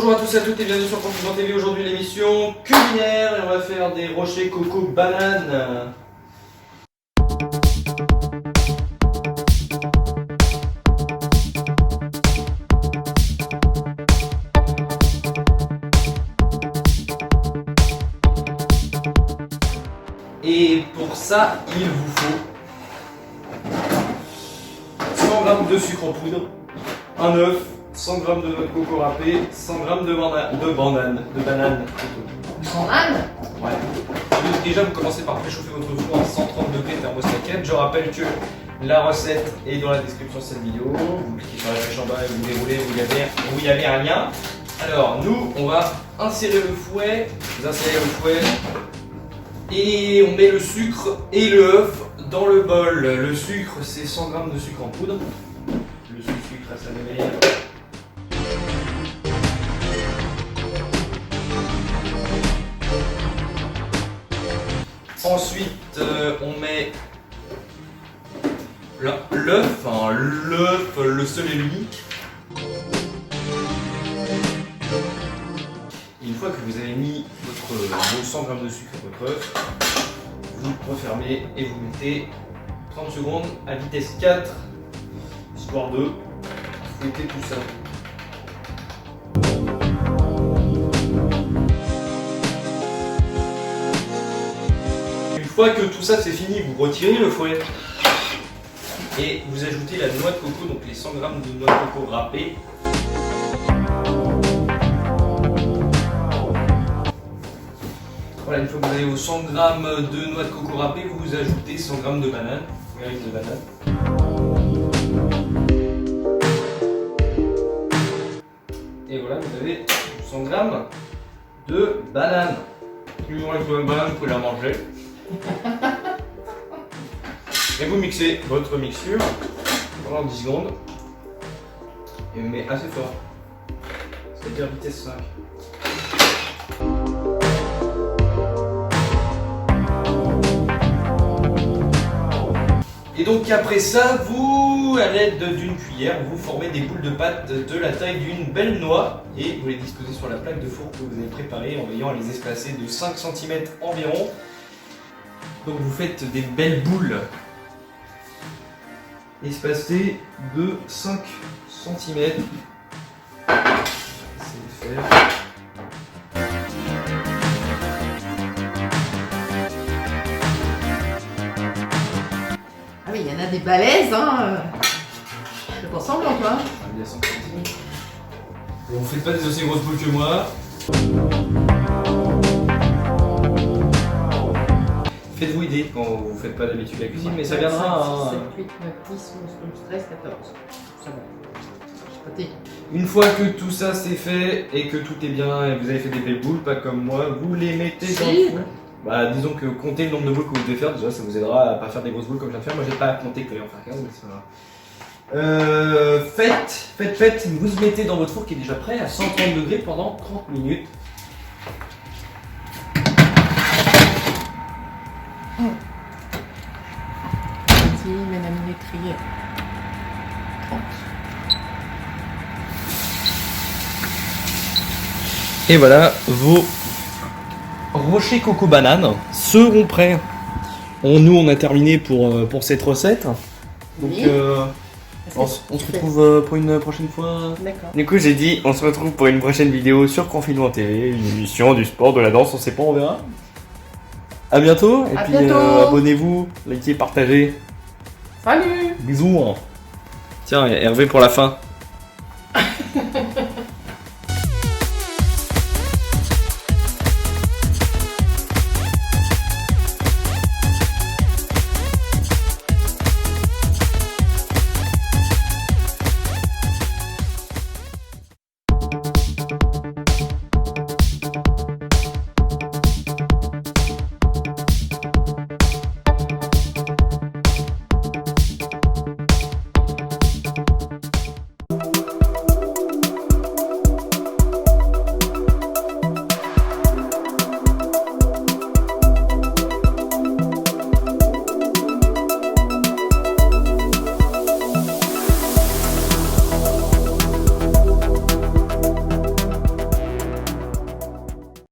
Bonjour à tous et à toutes et bienvenue sur Confident TV. Aujourd'hui l'émission culinaire et on va faire des rochers coco bananes. Et pour ça, il vous faut 100 g de sucre en poudre, un œuf, 100 g de noix de coco râpée, 100 g de banane. Ouais. Déjà, vous commencez par préchauffer votre four à 130 degrés thermostat 4. Je rappelle que la recette est dans la description de cette vidéo. Vous cliquez sur la flèche en bas et vous déroulez, vous y avez un lien. Alors, nous, on va insérer le fouet, vous insérez le fouet, et on met le sucre et le œuf dans le bol. Le sucre, c'est 100 g de sucre en poudre. Le sucre à sa mémère. Ensuite, on met l'œuf, le seul et l'unique. Une fois que vous avez mis vos 100 g de sucre à votre œuf, vous refermez et vous mettez 30 secondes à vitesse 4, histoire de fouetter tout ça. Une fois que tout ça c'est fini, vous retirez le fouet et vous ajoutez la noix de coco, donc les 100 g de noix de coco râpée. Voilà, une fois que vous avez vos 100 g de noix de coco râpée, vous ajoutez 100 g de banane. Et voilà, vous avez 100 g de banane. Si vous voulez une banane, vous pouvez la manger. Et vous mixez votre mixture pendant 10 secondes. Et vous mettez assez fort. C'est-à-dire vitesse 5. Et donc après ça, vous, à l'aide d'une cuillère, vous formez des boules de pâte de la taille d'une belle noix et vous les disposez sur la plaque de four que vous avez préparée en veillant à les espacer de 5 cm environ. Donc vous faites des belles boules espacées de 5 cm. Essayez de faire. Ah oui, il y en a des balèzes, hein. C'est pour semblant, toi. Vous faites pas des aussi grosses boules que moi. Faites-vous aider quand vous faites pas d'habitude la cuisine, mais ça viendra. 7, 8, 9, 10, 11, 12, 13, 14. Ça va. Une fois que tout ça c'est fait et que tout est bien et que vous avez fait des belles boules, pas comme moi, vous les mettez dans le four. Bah disons que comptez le nombre de boules que vous devez faire, déjà ça vous aidera à pas faire des grosses boules comme je viens de faire. Moi j'ai pas à compter que en faire 15, mais c'est pas grave. Faites, vous mettez dans votre four qui est déjà prêt à 130 degrés pendant 30 minutes. Vas-y, mesdames les criées. 30. Et voilà, vos rochers coco banane seront prêts. Nous on a terminé pour cette recette. Donc Oui. on se retrouve pour une prochaine fois. D'accord. Du coup j'ai dit on se retrouve pour une prochaine vidéo sur Confident TV, une émission du sport, de la danse, on sait pas, on verra. A bientôt et À puis bientôt. abonnez-vous, likez, partagez. Salut. Bisous. Tiens, Hervé pour la fin.